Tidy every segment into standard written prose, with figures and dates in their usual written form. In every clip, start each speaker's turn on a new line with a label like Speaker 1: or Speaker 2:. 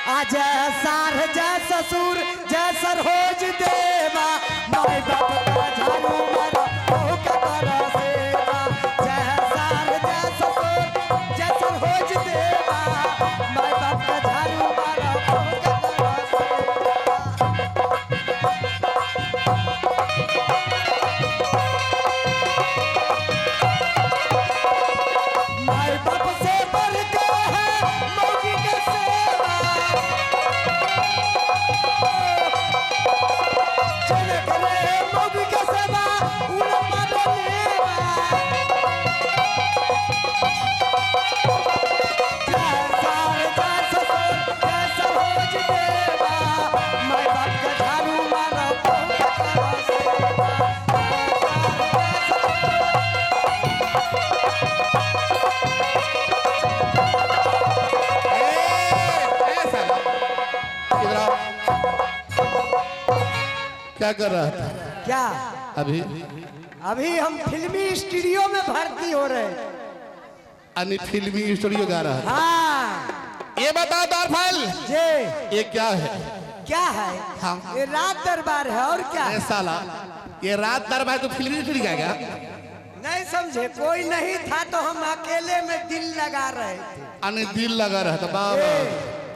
Speaker 1: आज सार जय ससुर जय सरहोज देवा माय बाप का झाड़ू मारा ओ कतरा सेवा जय सार जय ससुर जय सरहोज देवा माय बाप का झाड़ू मारा ओ कतरा माय बाप से बढ़ के है मौजी के सेवा चले करे मौजी के सेवा उन मारेवा जय सार जय ससुर जय सरहोज देवा माय बाप का झाड़ू मारा ओ कतरा सेवा
Speaker 2: क्या कर रहा था?
Speaker 1: क्या
Speaker 2: अभी
Speaker 1: अभी हम फिल्मी स्टूडियो में भर्ती हो रहे हैं।
Speaker 2: अन्य फिल्मी स्टूडियो गा रहा था।
Speaker 1: हाँ
Speaker 2: ये बताओ दरफल
Speaker 1: जी
Speaker 2: ये क्या है?
Speaker 1: क्या है?
Speaker 2: हाँ।
Speaker 1: ये रात दरबार है और क्या
Speaker 2: ये साला ये रात दरबार तो फिल्मी स्टूडियो गाएगा?
Speaker 1: नहीं समझे कोई नहीं था तो हम अकेले में दिल लगा रहे थे।
Speaker 2: अन्य दिल लगा रहा था बाबा।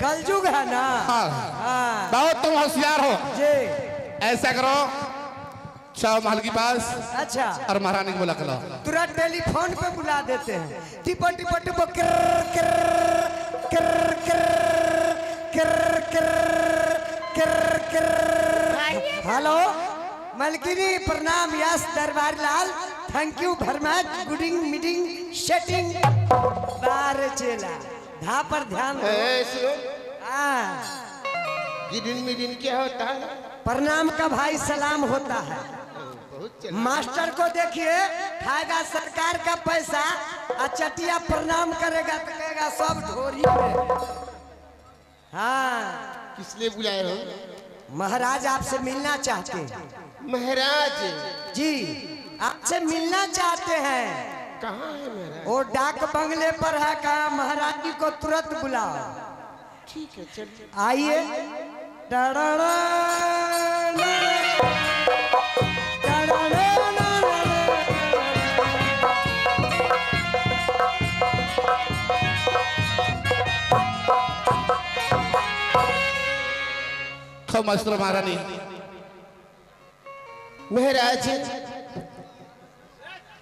Speaker 1: कलयुग है ना।
Speaker 2: हाँ
Speaker 1: हाँ
Speaker 2: बहुत तुम होशियार हो।
Speaker 1: जी
Speaker 2: ऐसा करो शाह महल के पास
Speaker 1: अच्छा
Speaker 2: और महारानी को बुला कर लाओ।
Speaker 1: तुरंत टेलीफोन पे बुला देते हैं। टिपो टिपो टिपो किर किर किर किर किर किर किर किर। हेलो मलकिनी प्रणाम यस दरबार लाल थैंक यू वेरी मच गुडिंग मीटिंग सेटिंग बार चेला धा पर ध्यान दो। हाँ
Speaker 3: गिडिन क्या होता है?
Speaker 1: प्रणाम का भाई सलाम होता है। मास्टर को देखिए खाएगा सरकार का पैसा और चटिया प्रणाम करेगा तो कहेगा सब ढोरी पे। हाँ
Speaker 3: किस लिए बुलाए हो?
Speaker 1: महाराज आपसे मिलना चाहते हैं।
Speaker 3: महाराज
Speaker 1: जी आपसे मिलना चाहते हैं।
Speaker 3: कहाँ है महाराज?
Speaker 1: वो डाक बंगले पर है। कहा महाराज जी को तुरंत बुलाओ।
Speaker 3: ठीक है चलिए।
Speaker 1: आइए
Speaker 2: मास्टर महारानी
Speaker 3: महाराज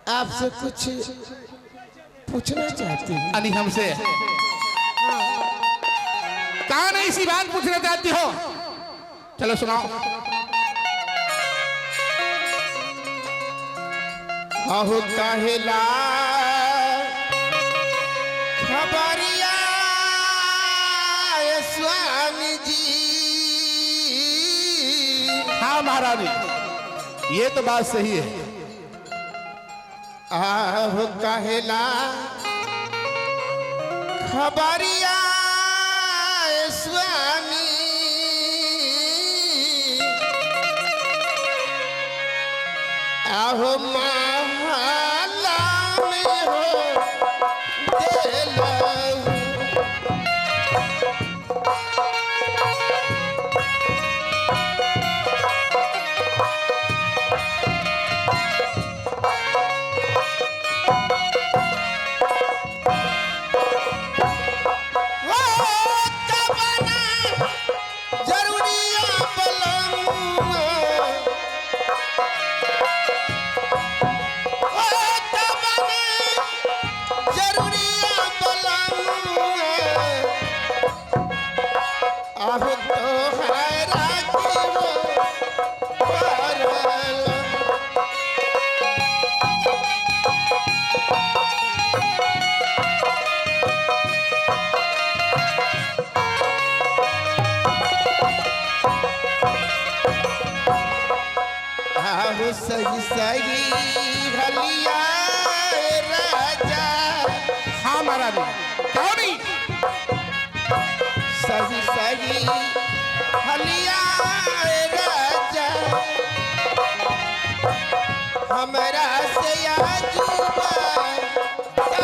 Speaker 3: आपसे कुछ पूछना चाहती हूँ।
Speaker 2: अनि हमसे कहा नहीं इसी बात पूछना चाहती हो? चलो सुनाओ।
Speaker 3: आहु कहेला खबरिया स्वामी जी।
Speaker 2: हाँ महारानी ये तो बात सही है।
Speaker 3: आहु कहेला खबरिया स्वामी आहो महला में हो देलहु। सही सही हलिया राजा।
Speaker 2: हाँ महारानी क्यों नहीं?
Speaker 3: सही सही हलिया राजा हमरा से आजुबा तब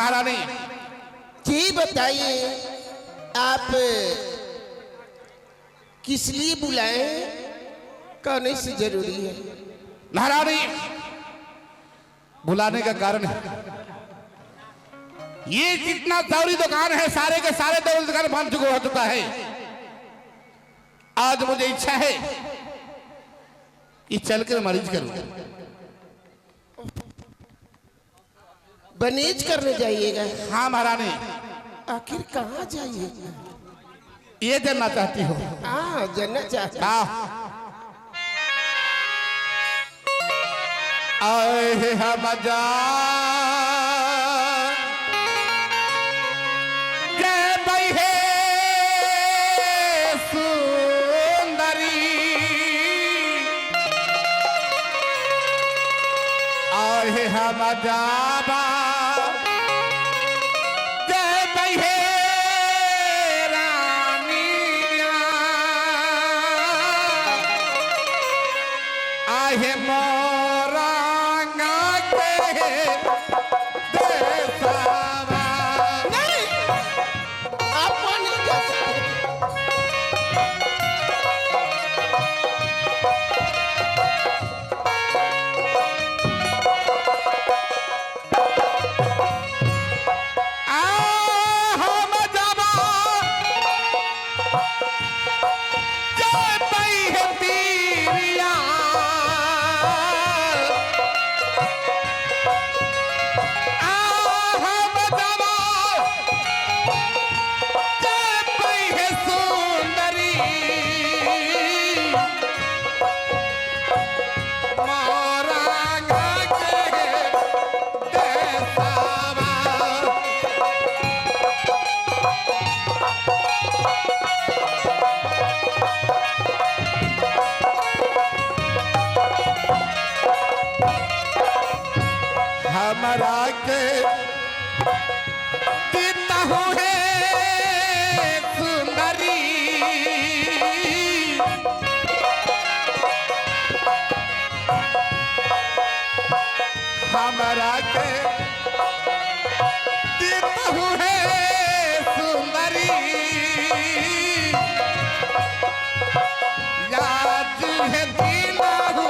Speaker 2: महारानी।
Speaker 3: जी बताइए, आप किस लिए बुलाए? कहने से जरूरी है।
Speaker 2: महारानी, बुलाने का कारण है ये जितना दौरी दुकान है सारे के सारे दौरी दुकान बंद हो चुका है। आज मुझे इच्छा है कि चलकर मरीज करूं।
Speaker 3: बनीज करने जाइएगा?
Speaker 2: हाँ महारानी।
Speaker 3: आखिर कहाँ जाइएगा?
Speaker 2: ये जानना चाहती हो?
Speaker 3: हाँ, जानना चाहता।
Speaker 2: आए हम जा जय बहे सुंदरी, आए हम जाबा जय बहे रानिया, आए मोरा हमरा के देता हूँ है सुंदरी, हमरा के देता हूँ है सुंदरी, याद है दिला हूँ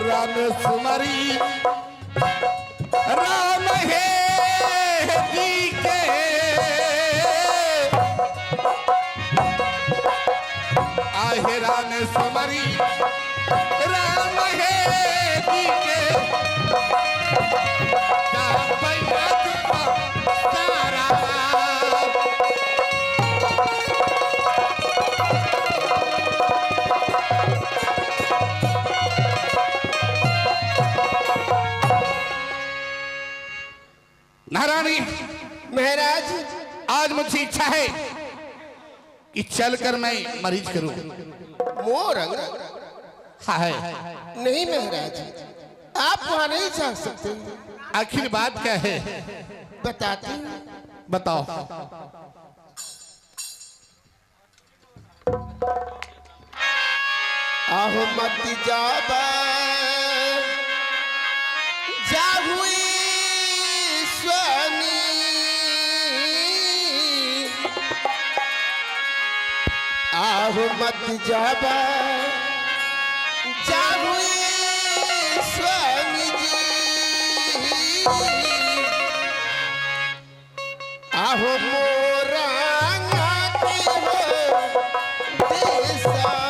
Speaker 2: राम सुमरी राम है जी के, आहे राम सुमरी राम है जी के, सारा महारानी।
Speaker 3: महाराज,
Speaker 2: आज मुझे इच्छा है कि चलकर मैं मरीज करूं।
Speaker 3: मोर
Speaker 2: हाँ है।
Speaker 3: नहीं महाराज, आप वहां नहीं जा सकते।
Speaker 2: आखिर बात क्या है?
Speaker 3: बताते हैं।
Speaker 2: बताओ।
Speaker 3: आहो मत जाबा जाहुई स्वामी, आहो मत जाबा जाहुई स्वामी जी, आहो मोरा की हो देसा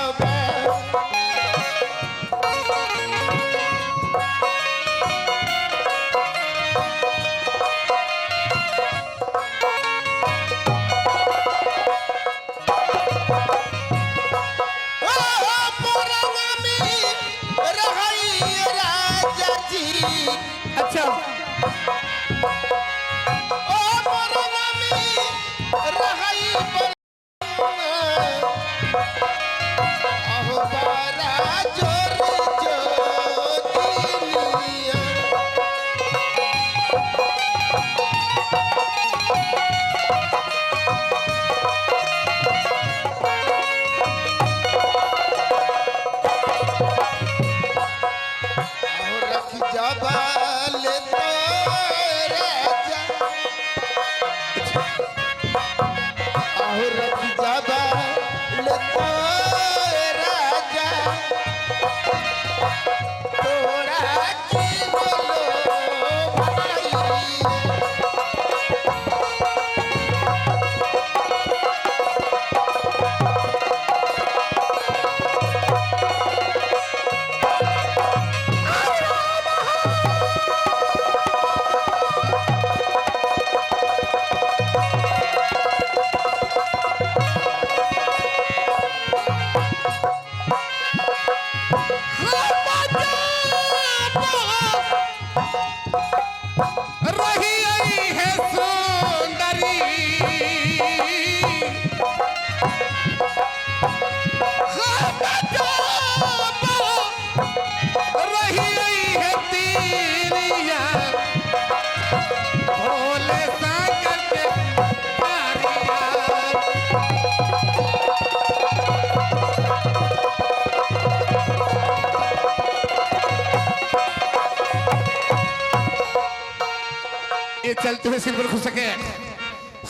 Speaker 2: चलते हुए सिर पर खुश सके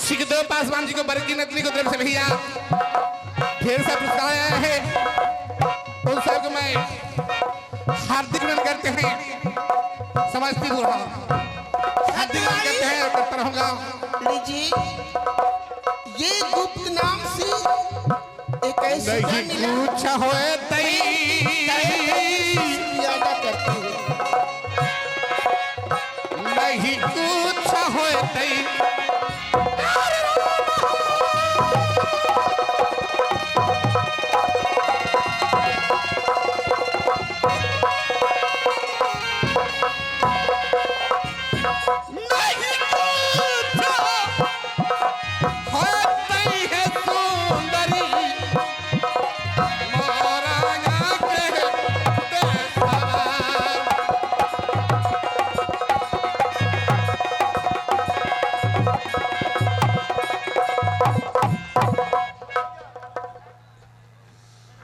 Speaker 2: सिकदो पासवान जी को बरकी नतनी को तरफ से भैया ढेर सा पुरस्कार आया है उन सबको मैं हार्दिक अभिनंदन करते हैं समस्तीपुर हार्दिक अभिनंदन करते हैं और करता रहूंगा।
Speaker 3: लीजिए ये गुप्त नाम से एक ऐसी
Speaker 2: नहीं
Speaker 3: मिला
Speaker 2: कुछ होए तई
Speaker 3: यादा करती है।
Speaker 2: नहीं कुछ होए तई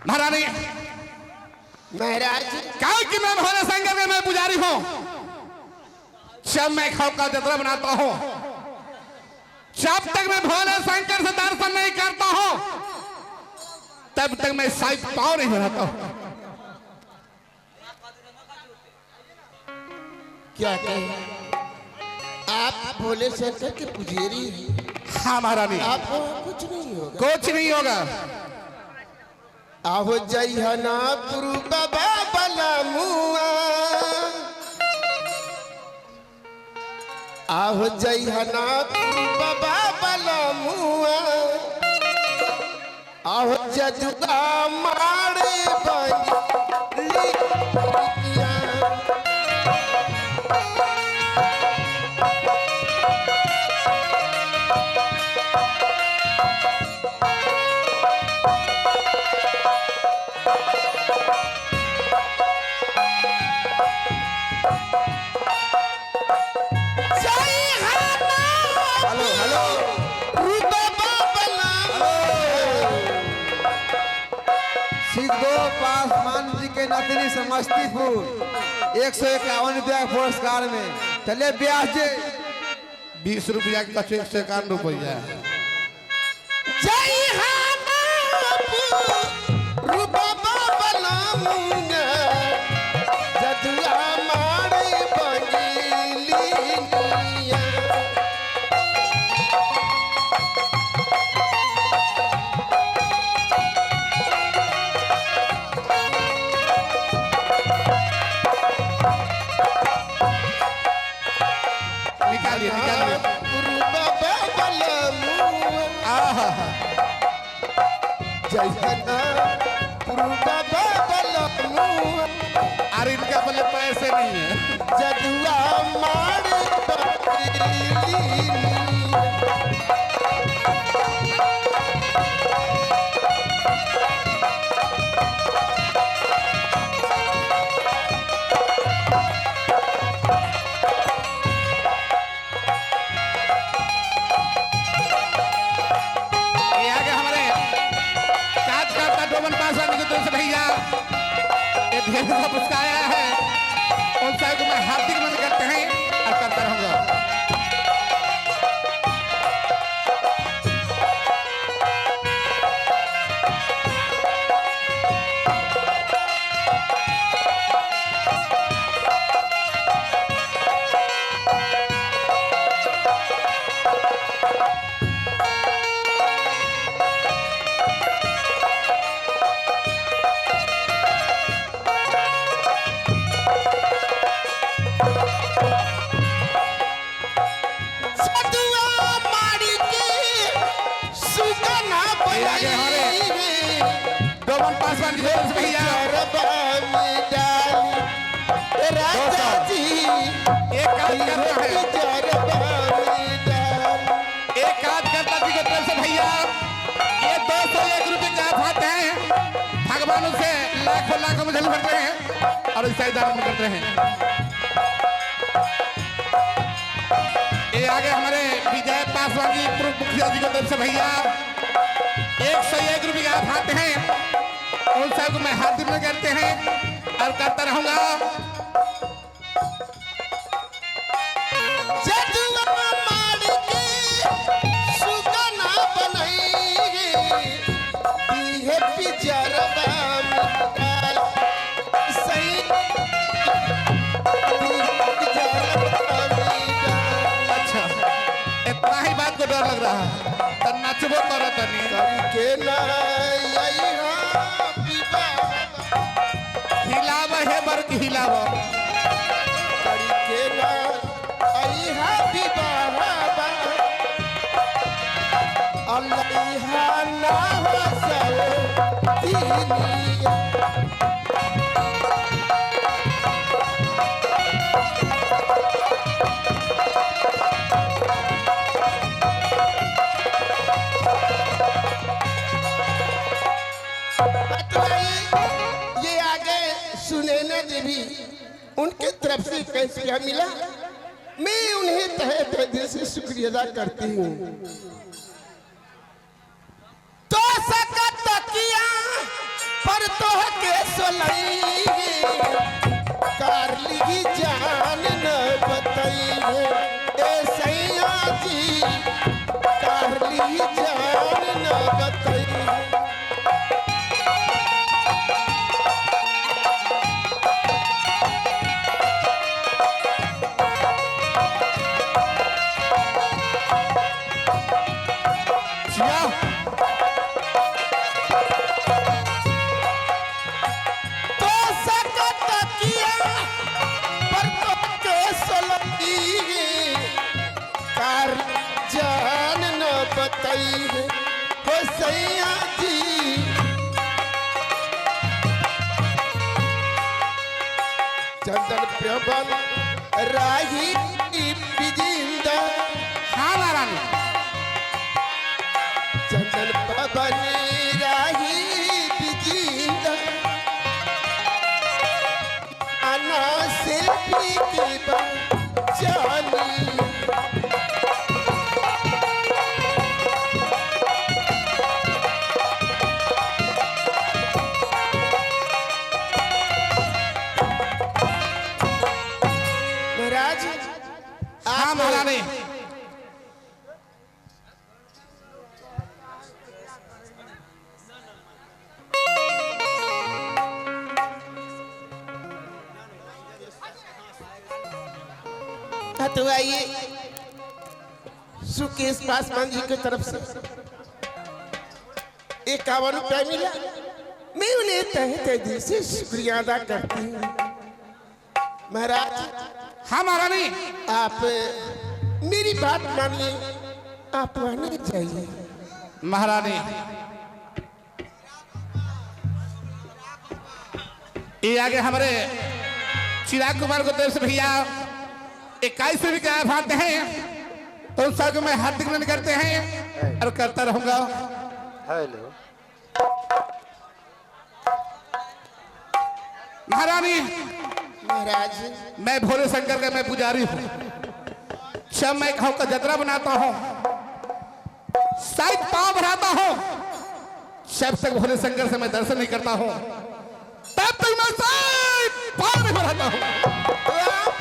Speaker 2: महारानी
Speaker 3: महाराज
Speaker 2: कहा कि मैं भोले शंकर में मैं पुजारी हूं जब मैं खाओ का जतरा बनाता हूं जब तक मैं भोले शंकर से दर्शन नहीं करता हूं तब तक मैं साइड पाँव नहीं बनाता हूं।
Speaker 3: क्या कहें आप भोले शंकर के पुजारी हैं।
Speaker 2: हाँ महारानी
Speaker 3: आपको कुछ नहीं होगा।
Speaker 2: कुछ नहीं होगा।
Speaker 3: आहो जय ना गुरु बाबा बला मुआ आहो जय ना गुरु बाबा बला मुआ आहो जजुगा मारे बंगलिया
Speaker 1: सिद्धो पासवान जी के नतनी समस्तीपुर 151 रुपया पुरस्कार में चले ब्याह जी
Speaker 2: 20 रुपया का चेक से 51 रुपया
Speaker 3: जय बाबा बला मुआ जजुआ मारे बंगलिया
Speaker 2: निकालिए निकालिए
Speaker 3: गुरु बाबा बला मुआ जय गुरु बाबा बला मुआ
Speaker 2: अरे इनका पहले पैसे नहीं है।
Speaker 3: जजुआ मारे बंगलिया
Speaker 2: ये आगे हमारे काज करता डोबन पासवान की तरफ से भैया ये ढेर सारा पुरस्कार आया है उन सबको मैं हार्दिक अभिनंदन करते हैं और करता रहूंगा।
Speaker 3: जजुआ मारी के सुगना
Speaker 2: ये आगे हमारे डोबन पासवान की तरफ से भैया
Speaker 3: राजा जी
Speaker 2: एक काज करता है एक कार्यकर्ता जी की तरफ से भैया ये 201 रुपए का हाथ है भगवान उसे लाखों लाखों में जल करते हैं और इस दान करते हैं। ये आगे हमारे विजय पासवान जी पूर्व मुखिया जी की तरफ से भैया 101 रुपए का हाथ है उन सबको मैं हार्दिक अभिनंदन करते हैं और करता रहूंगा।
Speaker 3: जजुआ
Speaker 2: नाचबो करत नहीं
Speaker 3: करके ना यहाँ विवाह
Speaker 2: हिलाव है बरक हिलाव
Speaker 3: करके ना यहाँ विवाह अल्लाह ना हंसाए दीनिया ये आगे सुनैना देवी उनके तरफ से कैसे मिला मैं उन्हें तहे दिल से शुक्रिया अदा करती हूँ तो सकत किया पर तो के सोलई कार ली जान न बताई ए सैया जी कार ली जान न बताई तो सकत किया पर तो के सोलई कार जान न बताई हो सैया जी चंदन प्रबल राही बिजिंदा
Speaker 2: हाँ महारानी
Speaker 3: चंदन प्रबल राही बिजिंदा अना शिल्पी की जानी महाराज
Speaker 2: हाँ महारानी
Speaker 3: तो आइए सुकेश पासवान जी की तरफ से 51 रुपया मिला मैं उन्हें तहे दिल से शुक्रिया अदा करती हूँ महाराज
Speaker 2: हाँ महारानी
Speaker 3: आप मेरी बात मानिए आप आने जाइए
Speaker 2: महारानी ये आगे हमारे चिराग कुमार को तरफ से भैया 21 भी क्या भाते हैं तो उन सबको मैं हार्दिक अभिनंदन करते हैं और करता रहूंगा।
Speaker 4: हेलो
Speaker 2: महारानी
Speaker 3: महाराज
Speaker 2: मैं भोले शंकर का मैं पुजारी हूँ जब मैं गाँव का जतरा बनाता हूँ शायद पाँव भराता हूँ जब तक भोले शंकर से मैं दर्शन नहीं करता हूँ तब तक मैं शायद पाँव नहीं भराता हूँ।
Speaker 3: तो आप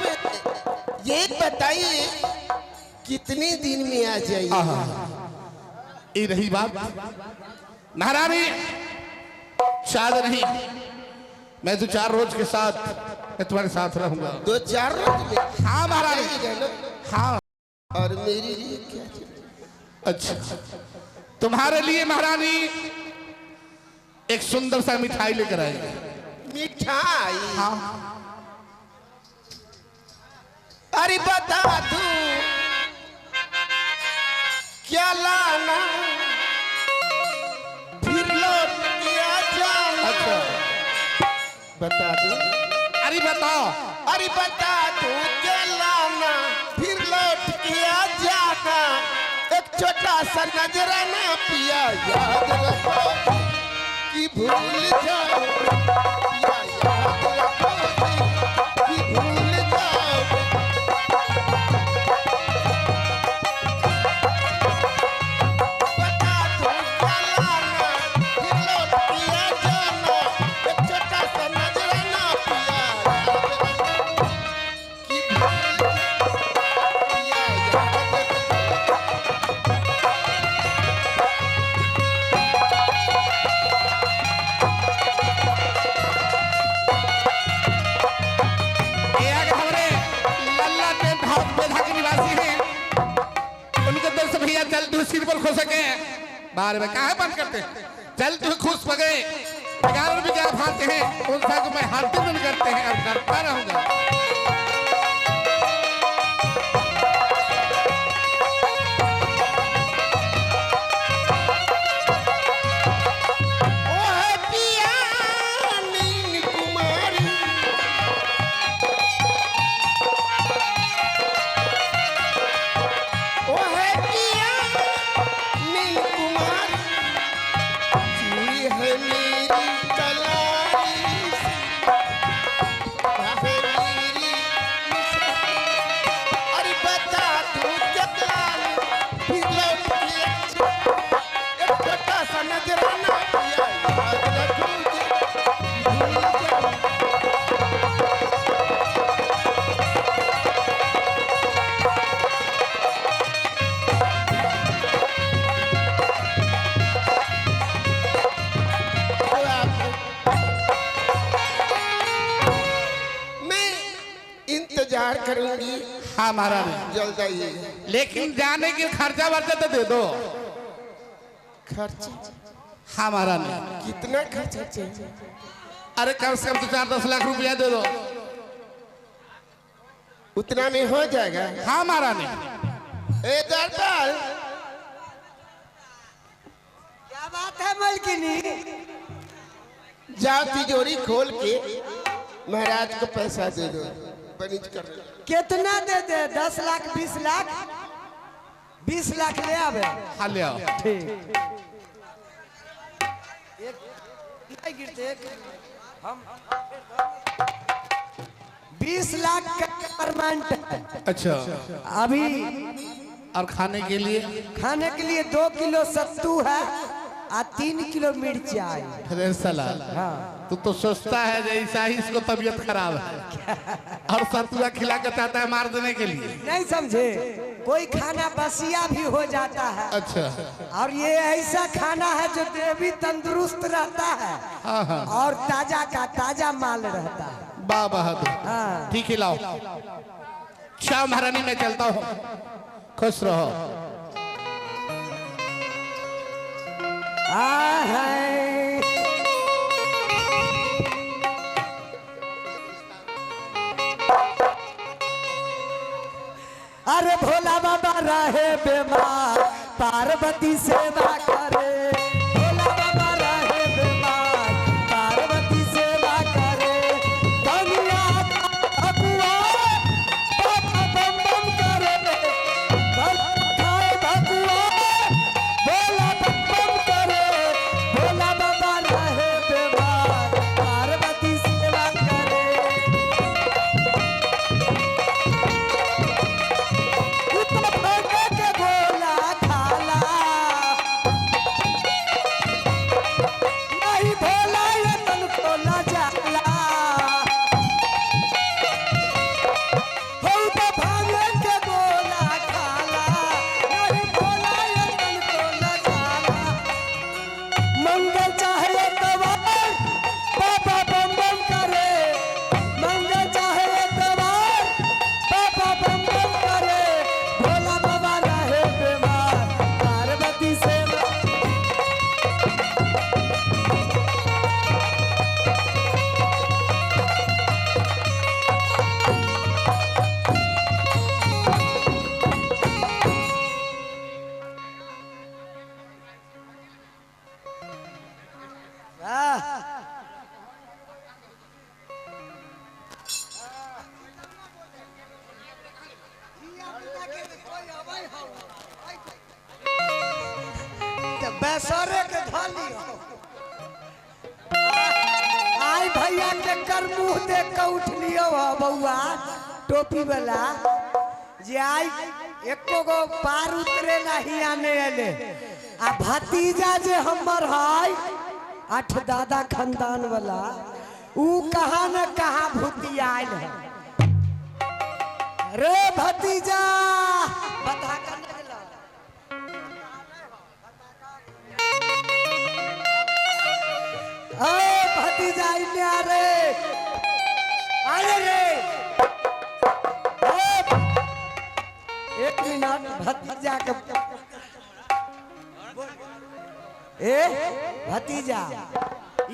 Speaker 3: ये बताइए कितने दिन में आ जाइए
Speaker 2: ये रही बात महारानी शायद नहीं मैं 2-4 रोज के साथ मैं तुम्हारे साथ रहूंगा
Speaker 3: 2-4 रोज में
Speaker 2: हाँ महारानी
Speaker 3: आइएगा ना?
Speaker 2: हाँ
Speaker 3: और मेरे लिए क्या चाहिए?
Speaker 2: अच्छा तुम्हारे लिए महारानी एक सुंदर सा मिठाई लेकर आएगी
Speaker 3: मिठाई
Speaker 2: हाँ
Speaker 3: अरे बता दूं क्या लाना फिर लौट के आ जाना
Speaker 2: अच्छा
Speaker 3: बता दूं
Speaker 2: अरे बताओ
Speaker 3: अरे बता दूं क्या लाना फिर लौट के आ जाना एक छोटा सा नजराना पिया याद रखो कि भूल जाओ पिया याद रखो कि भूल जाओ बता दूं क्या लाना फिर लौट के आ जाना एक छोटा सा नजराना पिया याद रखो कि भूल जाओ पिया याद रखो
Speaker 2: बारे में काहे बंद करते चल तू खुश हो गए 11 रुपये क्या भागते हैं उन सबको मैं हर दिन बंद करते हैं और करता रहूंगा
Speaker 3: करूंगी।
Speaker 2: हाँ महाराज
Speaker 3: जल्द आइए।
Speaker 2: लेकिन जाने के खर्चा वर्चा तो दे दो।
Speaker 3: खर्चा?
Speaker 2: हाँ महाराज
Speaker 3: कितना खर्चा चाहिए?
Speaker 2: अरे कम से कम तो 4-10 लाख रुपया दे दो।
Speaker 3: उतना में हो जाएगा?
Speaker 2: हाँ महाराज
Speaker 3: ए दरबार
Speaker 1: क्या बात है मलकिनी?
Speaker 3: जाओ तिजोरी खोल के महाराज को पैसा दे दो। बनिज कर
Speaker 1: कितना दे दे? 10 लाख 20 लाख? 20 लाख ले आवे।
Speaker 2: हाँ ले आओ।
Speaker 1: ठीक। एक गिरते हम 20 लाख का परमानेंट है।
Speaker 2: अच्छा
Speaker 1: अभी
Speaker 2: और खाने के लिए?
Speaker 1: खाने के लिए 2 किलो सत्तू है और 3 किलो मिर्चाई।
Speaker 2: अरे साला
Speaker 1: हाँ।
Speaker 2: तू तो सोचता है जैसा ही इसको तबीयत खराब है और सतुआ खिला के चाहता है मार देने के लिए।
Speaker 1: नहीं समझे? कोई खाना बसिया भी हो जाता है।
Speaker 2: अच्छा
Speaker 1: और ये ऐसा खाना है जो देवी तंदुरुस्त रहता है।
Speaker 2: हाँ हाँ
Speaker 1: और ताजा का ताजा माल रहता है।
Speaker 2: वाह बहादुर।
Speaker 1: हाँ।
Speaker 2: ठीक है लाओ। अच्छा महारानी मैं चलता हूँ। खुश रहो।
Speaker 1: अरे भोला बाबा रहे बीमार पार्वती सेवा करे। भोला बाबा रहे बीमार पार्वती सेवा करे। दुनिया भगवा बाबा बम बम करे। भगवा भोला बम बम करे। भोला बाबा रहे बीमार पार्वती सेवा करे। के भोला खाला नहीं भोला ये तन को न जाला। हो तो भांगे के भोला खाला नहीं भोला ये तन को न जाला। मंगल चाहे तवार बाबा बम बम करे। मंगल चाहे तवार बाबा बम बम करे। भोला बाबा रहे बीमार पार्वती सेवा। बैसरे के धाली आई भैया के कर मुंह देख के उठ लियो बउआ टोपी वाला जे आई एको गो पार उतरे नहीं आने एले। आ भतीजा जे हमर है 8 दादा खानदान वाला ऊ कहाँ न कहाँ भूतिया आयल है। रे भतीजा बता कर भतीजा रे अरे रे 1 मिनट भतीजा के ए भतीजा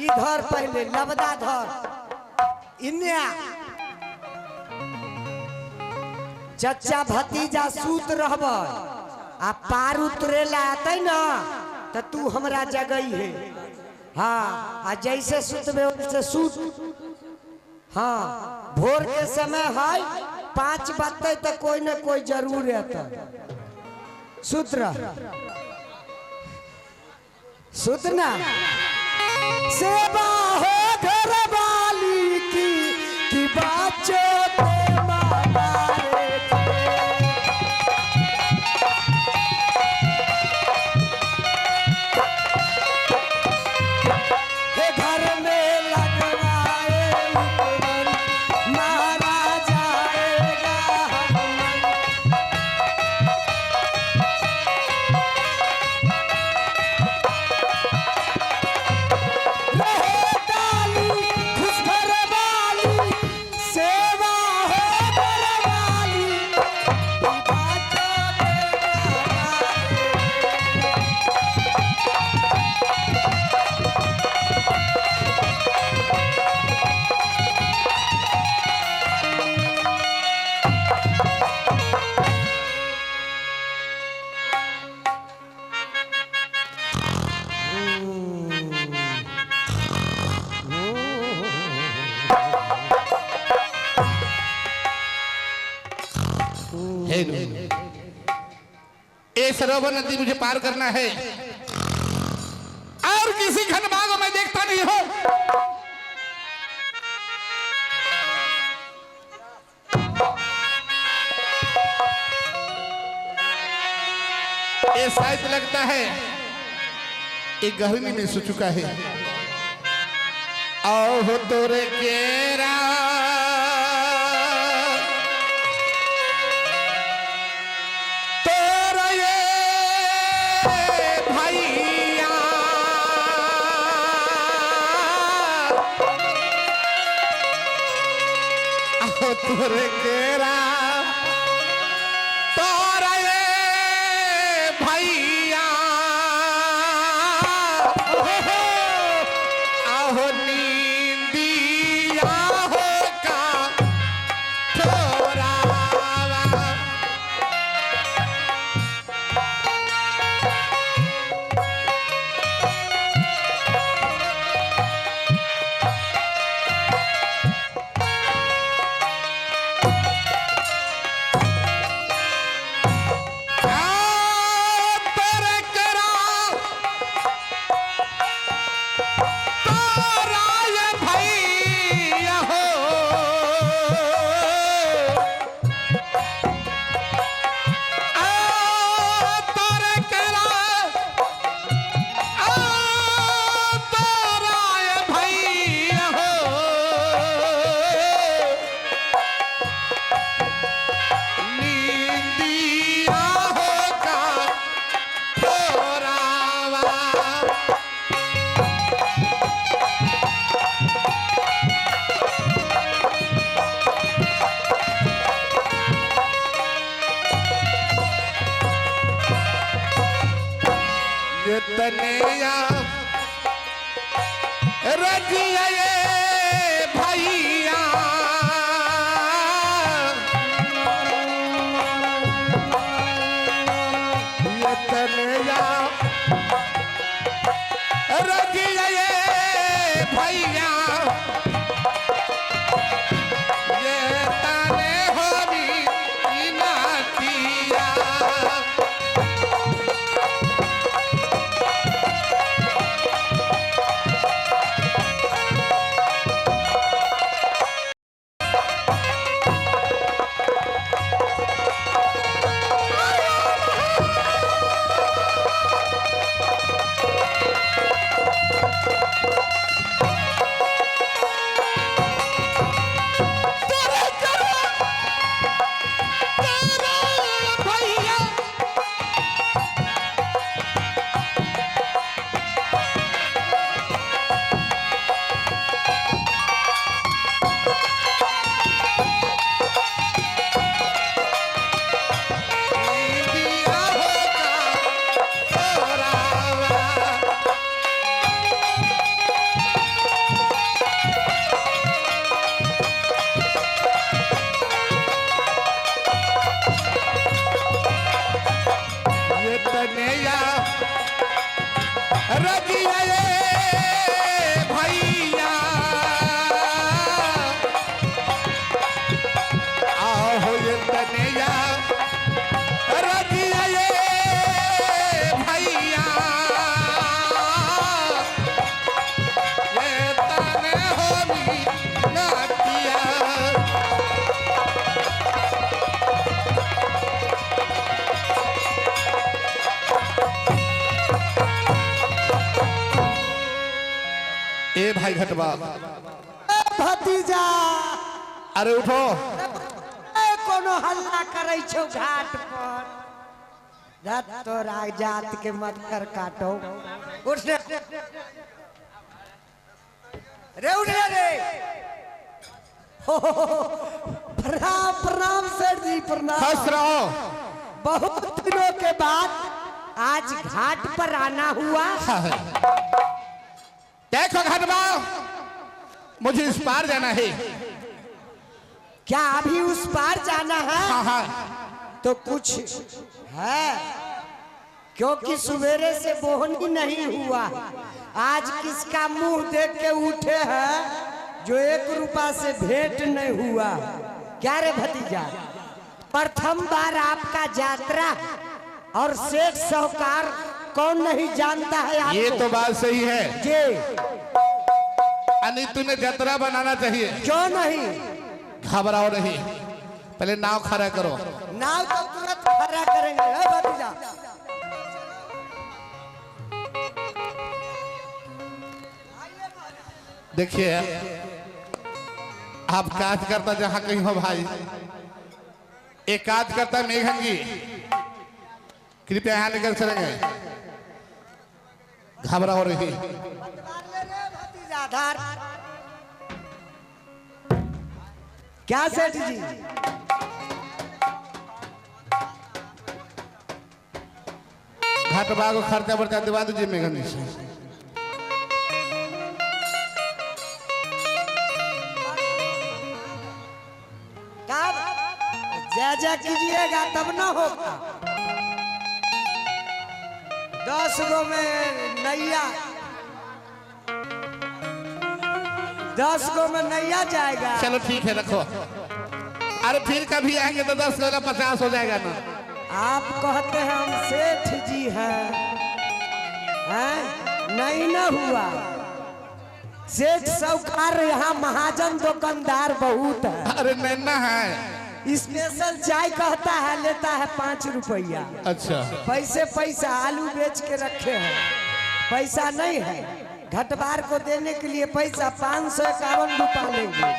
Speaker 1: इधर पहले लबदा धर इन्या चचा भतीजा सूत रहब आ पार उतरेला आते ना तो तू हमरा जगई है। हाँ आ जैसे सुतबे वैसे सूत। हाँ भोर के समय है 5 बजते तो कोई न कोई जरूर रहता सूत्र सुतना सेवा हो घर वाली की बच्चों के मारे हे घर में लगवाए उपवन मारा जाएगा
Speaker 2: ये सरोवर नदी मुझे पार करना है और किसी खनबाग को मैं देखता नहीं हूं। ये शायद लगता है एक गहरी में सो चुका है। आओ तोरे केरा तोरे केरा तोरा ये भैया आहो नींदिया हो का थोरा तनया रजिया ये भैया ये तनया रजिया ये भैया ये तने होगी नातिया भाई घटवा।
Speaker 1: भतीजा
Speaker 2: अरे उठो।
Speaker 1: कोनो हल्ला करे छो घाट पर। रात तो जात के मत कर काटो। उठ रे उठ रे। प्रणाम प्रणाम सर जी प्रणाम।
Speaker 2: हंस रहो।
Speaker 1: बहुत दिनों के बाद आज घाट पर आना हुआ।
Speaker 2: देखो घटवा, मुझे इस पार जाना है।
Speaker 1: क्या अभी उस पार जाना है?
Speaker 2: हाँ हाँ।
Speaker 1: तो कुछ है, क्योंकि सवेरे से बोहन ही नहीं हुआ। आज किसका मुंह देख के उठे हैं जो 1 रुपया से भेंट नहीं हुआ। क्या रे भतीजा, प्रथम बार आपका यात्रा और सेठ साहूकार कौन नहीं जानता है आपको?
Speaker 2: ये तो बात सही है
Speaker 1: जी।
Speaker 2: अनिल तूने जतरा बनाना चाहिए।
Speaker 1: क्यों नहीं?
Speaker 2: घबराओ नहीं, पहले नाव खड़ा करो।
Speaker 1: नाव तो तुरंत खड़ा करेंगे। है भतीजा,
Speaker 2: देखिए आप काज करता जहां कहीं हो भाई, एक काज करता मेघंगी, कृपया यहाँ निकल चलेंगे। घबराओ रही।
Speaker 1: भतीजा धार। क्या सेठ जी?
Speaker 2: घटवा को खर्चा वर्चा दिवा दीजिए मेघंगी से।
Speaker 1: जा कीजिएगा तब ना होगा। 10 गो में नैया, 10 गो में नैया जाएगा।
Speaker 2: चलो ठीक है रखो। अरे फिर कभी आएंगे तो 10 वाला 50 हो जाएगा ना।
Speaker 1: आप कहते हैं हम सेठ जी हैं, नहीं ना हुआ। सेठ साहूकार यहाँ महाजन दुकानदार बहुत है।
Speaker 2: अरे नैना है।
Speaker 1: स्पेशल चाय कहता है, लेता है 5 रुपया।
Speaker 2: अच्छा
Speaker 1: पैसा आलू बेच के रखे हैं, पैसा नहीं है। घटबार को देने के लिए पैसा 551 रुपया लेंगे।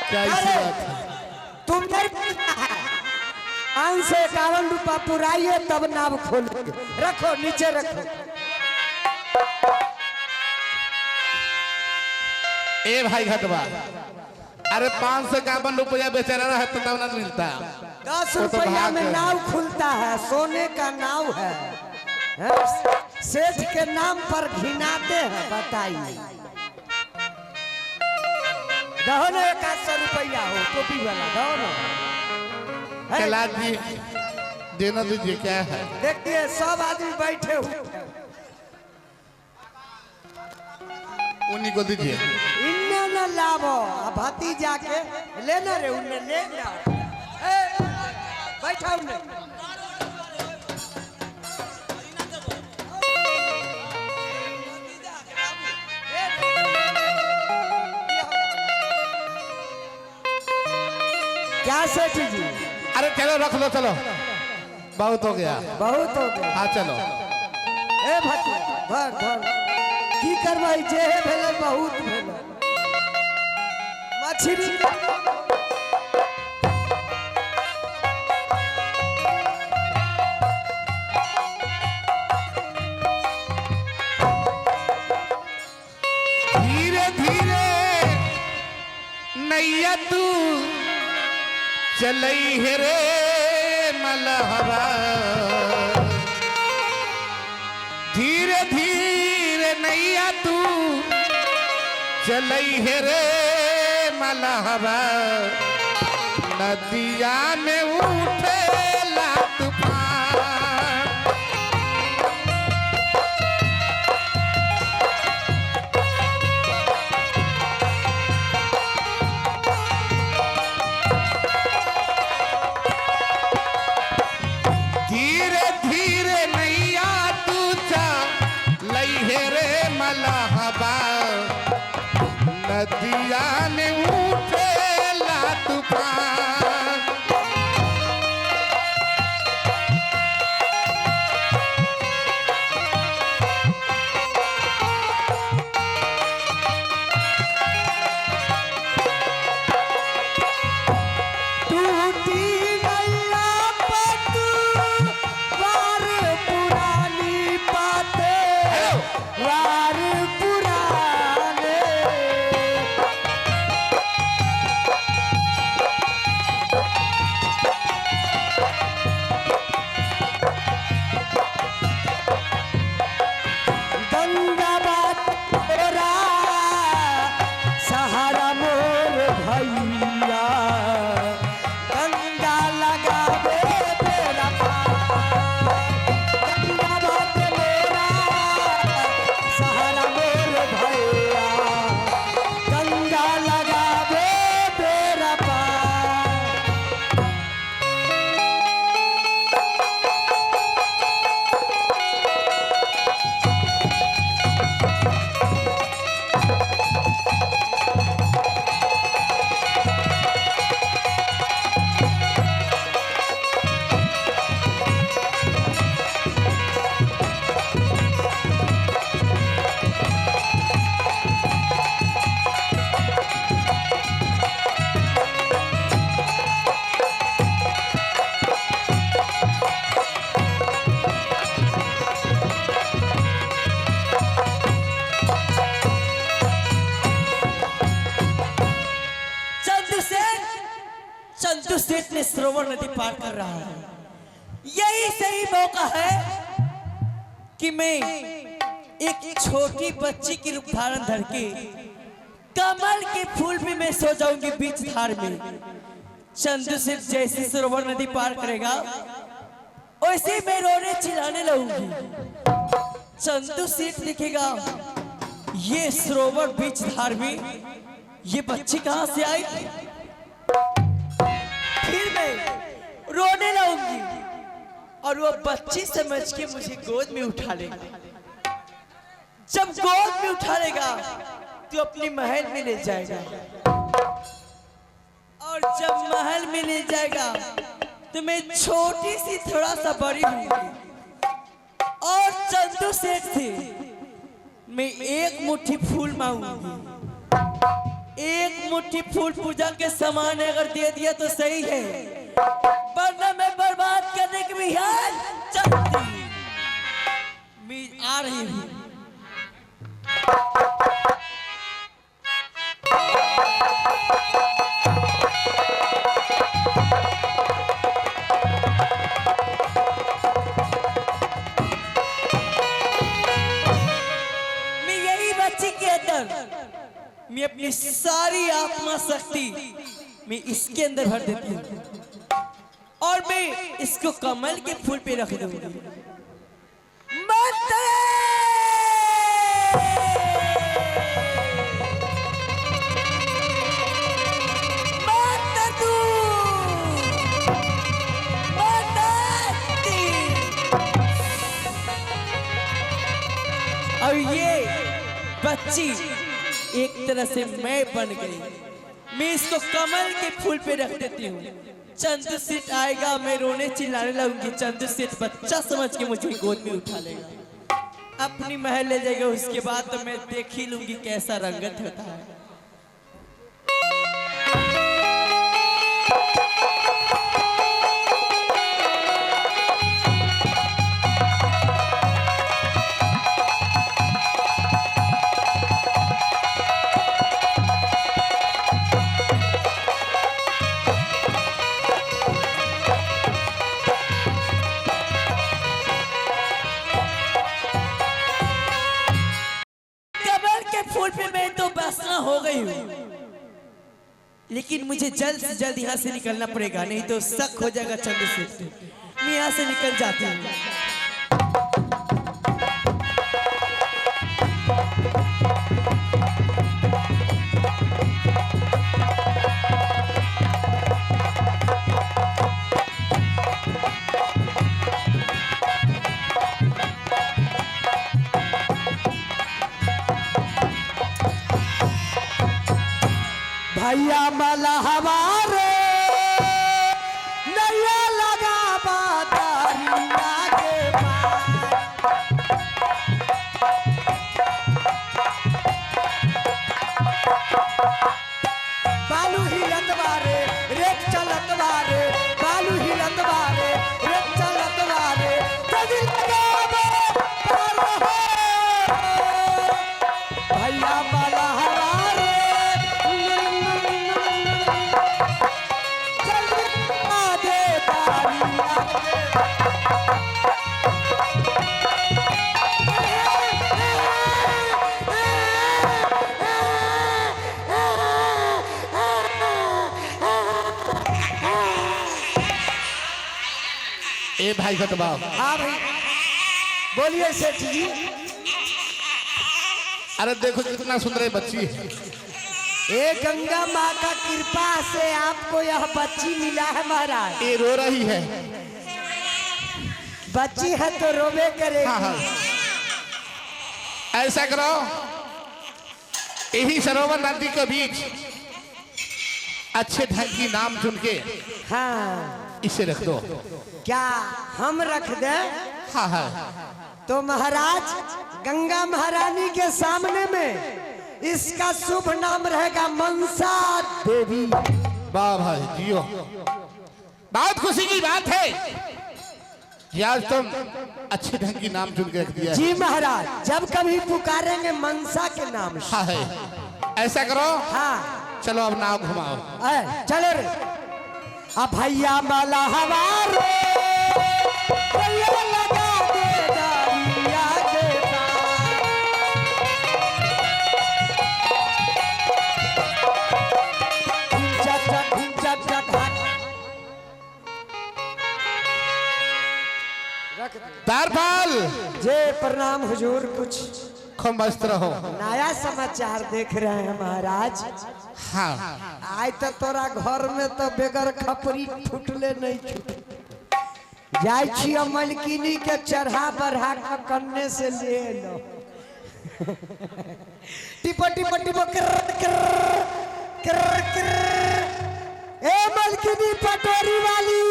Speaker 2: क्या ऐसी बात है?
Speaker 1: तुम नहीं पूछता है। 551 रुपया पुराइए तब नाव खोलेंगे। रखो नीचे रखो।
Speaker 2: ए भाई घटवा, अरे 551 रुपया बेचारा है तो तब ना मिलता।
Speaker 1: 10 रुपया में नाव खुलता है, सोने का नाव है। सेठ के नाम पर घिनाते हैं, बताइए। दहो ना 100 रुपया हो टोपी वाला, दहो ना।
Speaker 2: कैलाश जी देना दीजिए। क्या है?
Speaker 1: देखिए सब आदमी बैठे हुए,
Speaker 2: उन्हीं को दीजिए।
Speaker 1: इन्ने न लाभो। भतीजा के लेना रे, उन्ने ले जाओ। बैठा उन्ने। क्या सेठ जी?
Speaker 2: अरे चलो रख लो, चलो बहुत हो गया।
Speaker 1: बहुत हो गया।
Speaker 2: हाँ चलो।
Speaker 1: ए भतीजा धर की करवाई जे है भेले, बहुत भेले। मछली
Speaker 2: धीरे धीरे नैया तू चलई है रे मलहरा। धीरे धीरे नैया तू चलई है रे मलहरा। नदिया में उठे ला तूफान। धीरे धीरे नैया तू चलई है रे मलहबा। नदिया में उठे ला तूफान।
Speaker 4: चंदू सेठ ने सरोवर नदी पार कर रहा है। यही सही मौका है कि मैं एक छोटी बच्ची की रूप धारण धर के कमल के फूल पे मैं सो जाऊंगी बीच धार में। चंदू सेठ जैसे सरोवर नदी पार करेगा वैसे मैं रोने चिल्लाने लगूंगी। चंदू सेठ दिखेगा ये सरोवर बीच धार में ये बच्ची कहां से आई। फिर मैं रोने लगूंगी और वो बच्ची समझ के मुझे गोद में उठा लेगा। जब गोद में उठा लेगा तो अपनी महल में ले जाएगा और जब महल में ले जाएगा तो मैं छोटी सी थोड़ा सा बड़ी होंगी और चंदू सेठ से मैं एक मुट्ठी फूल मांगूंगी। एक मुट्ठी फूल पूजा के समान अगर दे दिया तो सही है, वरना मैं बर्बाद करने के भी हाल चलती हूँ। मैं आ रही हूँ। मैं यही बच्ची के अंदर मैं अपनी सारी आत्मा शक्ति मैं इसके अंदर भर देती हूँ और मैं इसको कमल के फूल पे रख दूंगी। और ये बच्ची एक तरह से मैं बन गई। मैं इसको कमल के फूल पे रख देती हूँ। चंदू सेठ आएगा मैं रोने चिल्लाने लगूंगी। चंदू सेठ बच्चा समझ के मुझे गोद में उठा लेगा, अपनी महल ले जाएगा। उसके बाद तो मैं देख ही लूंगी कैसा रंगत होता है। फूल पे मैं तो बसना हो गई हूँ, लेकिन मुझे जल्द से जल्द यहाँ से निकलना पड़ेगा, नहीं तो शक हो जाएगा चंदू सेठ। मैं यहाँ से निकल जाती हूँ।
Speaker 1: भैया मला हमारे नैया लगा बादरिया के बालू हिलत बारे रेत चलत बारे, बालू हिलत बारे रेत चलत बारे, भैया मला हमारे
Speaker 2: ए भाई सतबाब।
Speaker 1: हाँ भाई बोलिए सेठ जी।
Speaker 2: अरे देखो कितना सुंदर बच्ची है।
Speaker 1: ये गंगा माँ का कृपा से आपको यह बच्ची मिला है महाराज।
Speaker 2: ये रो रही है।
Speaker 1: बच्ची है तो रोवे करेगी।
Speaker 2: हाँ हाँ। ऐसा करो, यही सरोवर नदी के बीच अच्छे ढंग की नाम चुन के
Speaker 1: हाँ
Speaker 2: इसे रख दो।
Speaker 1: क्या हम रख दें?
Speaker 2: हाँ हाँ।
Speaker 1: तो महाराज गंगा महारानी के सामने में इसका शुभ नाम रहेगा मनसा देवी।
Speaker 2: वाह भाई जियो, बहुत खुशी की बात है कि आज तुम अच्छे ढंग की नाम चुन के रख दिया।
Speaker 1: जी महाराज, जब कभी पुकारेंगे मनसा के नाम से।
Speaker 2: हाँ है। ऐसा करो,
Speaker 1: हाँ
Speaker 2: चलो अब नाव घुमाओ।
Speaker 1: चलो रे। अब भैया माला हमारे भैया लगा दे डालिया के पार। ढिंचक ढक हाथ
Speaker 2: दारपाल
Speaker 1: जे प्रणाम हुजूर। कुछ
Speaker 2: खूब मस्त रहो।
Speaker 1: नया समाचार देख रहे हैं महाराज।
Speaker 2: हाँ
Speaker 1: आज तो तोरा घर में तो बेगर खपरी फुटले नहीं छूटे। जाय छियो मलकिनी के चढ़ा बढ़ा के कन्ने से ले लो। टिपो टिपो टिपो कर कर कर कर। ए मलकिनी पटोरी वाली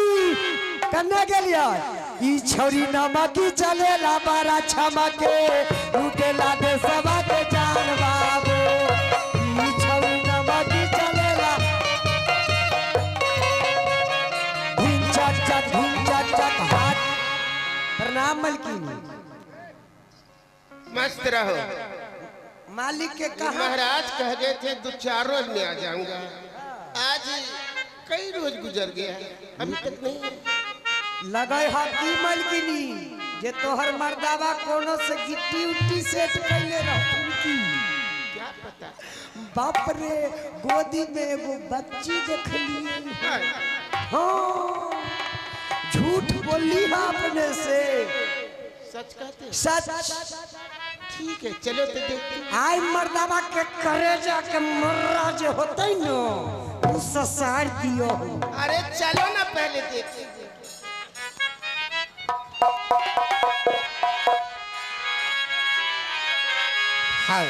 Speaker 1: कन्ने गेलियो। ई छोरी नमकी चलेला बारा छमके लूटेला दे सबा के जान बाबू। ई छोरी नमकी चलेला ढिंचक हाथ। प्रणाम मलकिनी।
Speaker 3: मस्त रहो।
Speaker 1: मालिक के कहा
Speaker 3: महाराज कह गए थे 2-4 रोज में आ जाऊंगा। आज कई रोज गुजर गया अभी तक नहीं।
Speaker 1: लगे हाथी मलकिनी जे तोहर मर्दावा कोनो से गिट्टी उट्टी सेट कैले रहथुन की
Speaker 3: क्या पता।
Speaker 1: बाप रे गोदी में एगो बच्ची देखली। हाँ झूठ बोली है अपने से।
Speaker 3: सच कहते हैं?
Speaker 1: सच।
Speaker 3: ठीक है चलो तो देखते हैं।
Speaker 1: आई मर्दावा के करेजा के मर्रा जे होते न उससे साड़ दियो।
Speaker 3: अरे चलो ना पहले देखते हैं।
Speaker 2: हाँ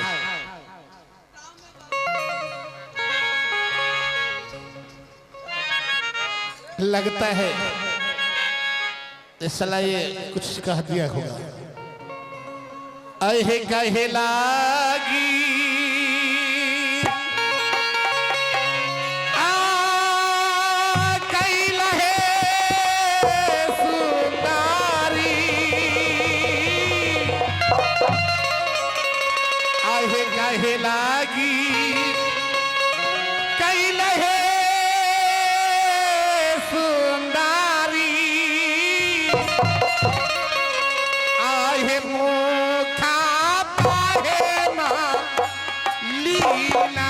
Speaker 2: लगता है इस साला ये कुछ कह दिया होगा। अहे कहे लागी कहे लागी कैलहे सुंदरी आहे मुखा पाहे ना लीला।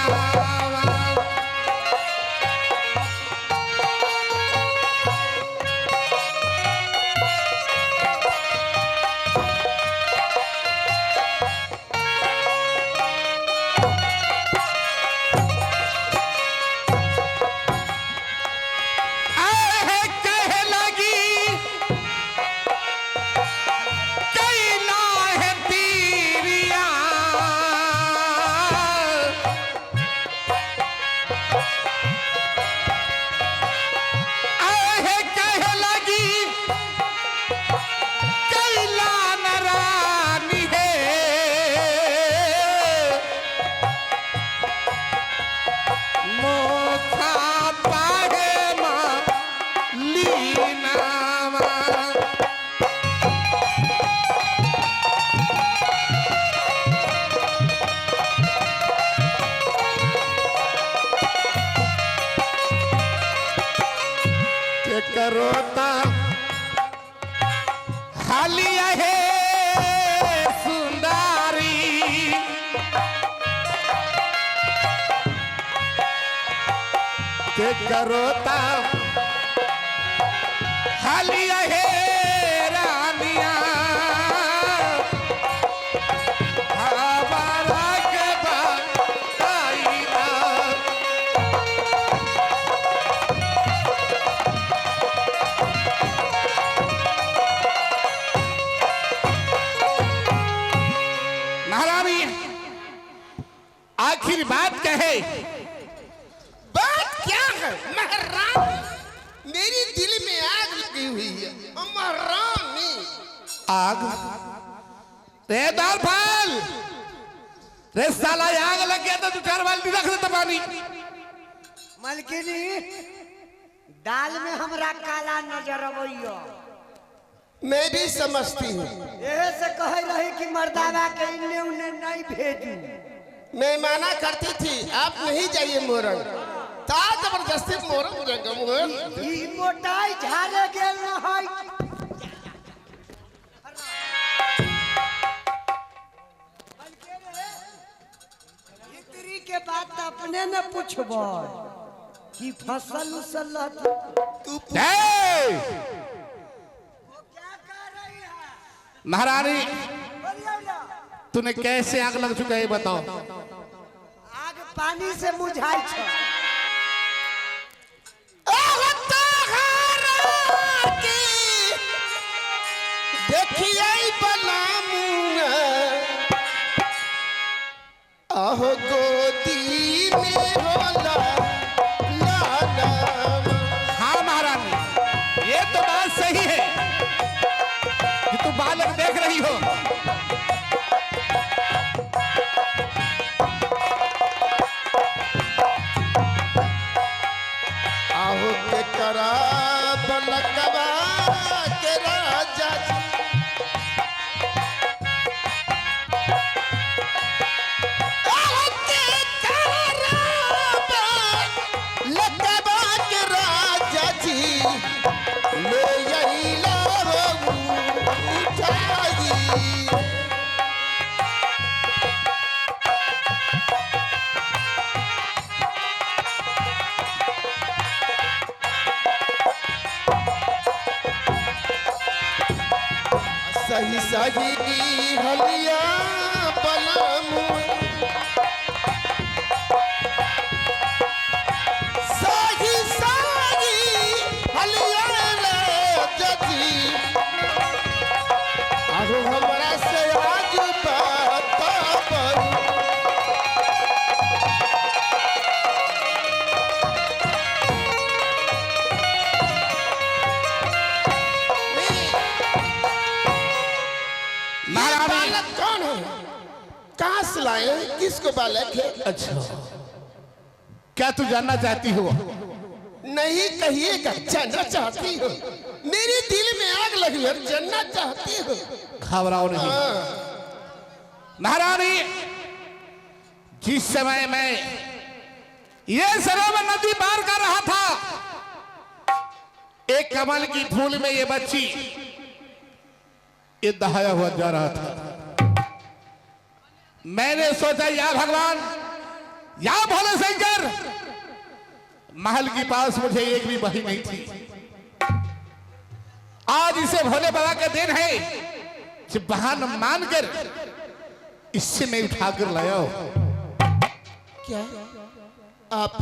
Speaker 2: करोता हालिया है सुंदरी के करोता हालिया है रानिया हमारा के बताइना। आखिर बात कहे।
Speaker 3: बात क्या है महारानी? मेरी दिल में आग लगी हुई है महारानी।
Speaker 2: आग रे दारपाल रे साला आग लग गया तो 2-4 बाल्टी रख देता पानी।
Speaker 1: मलकिनी दाल में हमरा काला नजर अबैयो।
Speaker 3: मैं भी समझती हूँ।
Speaker 1: यही से कहे रही कि मर्दाना के इन्ने उन्ने नहीं भेजू।
Speaker 3: मैं माना करती थी आप नहीं जाइए मोरंग। ता जबरदस्ती मोर जंगम हो
Speaker 1: ई मोटाई झारे गेल न होई इतरी के बात त अपने न पूछबो कि फसल उसल
Speaker 3: तू
Speaker 2: ए!
Speaker 1: क्या कर रही है
Speaker 2: महारानी
Speaker 1: बोलिए ना
Speaker 2: तूने कैसे आग लग चुका है बताओ।
Speaker 1: आग पानी से मुझाई छ
Speaker 3: देखिए बलामुआ आहो गोदी में होला लाला
Speaker 2: हाँ महारानी ये तो बात सही है कि तू बालक देख रही हो।
Speaker 3: आहो के करा बलकवा के राजा जी आहो के करा बलकवा के राजा जी ले अइला उठाई सही सही हलिया बलम सही सही हलिया जजी आहो हमरा से आज बताबर
Speaker 2: महारानी
Speaker 3: बालक कौन है कहाँ से लाए हैं? किसको बालक है
Speaker 2: अच्छा क्या तू जानना चाहती हो।
Speaker 3: नहीं कहिएगा जानना चाहती हो मेरे दिल में आग लगी है जानना चाहती हो
Speaker 2: घबराओ नहीं महारानी जिस समय मैं ये सरोवर नदी पार कर रहा था एक कमल की फूल में ये बच्ची ये दहाया हुआ जा रहा था। मैंने सोचा या भगवान या भोले शंकर महल के पास मुझे एक भी बही नहीं थी। आज इसे भोले बाबा का दिन है कि बहाना मानकर इससे मैं उठाकर लाया हूं।
Speaker 3: क्या आप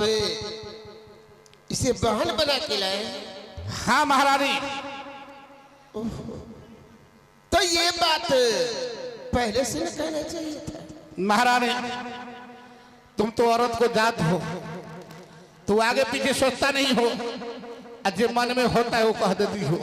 Speaker 3: इसे बहन बना के लाए
Speaker 2: हाँ महारानी
Speaker 3: तो ये बात पहले से न कहना चाहिए था
Speaker 2: महारानी तुम तो औरत को जात हो तू आगे पीछे सोचता नहीं हो और जो मन में होता है वो कह देती हो।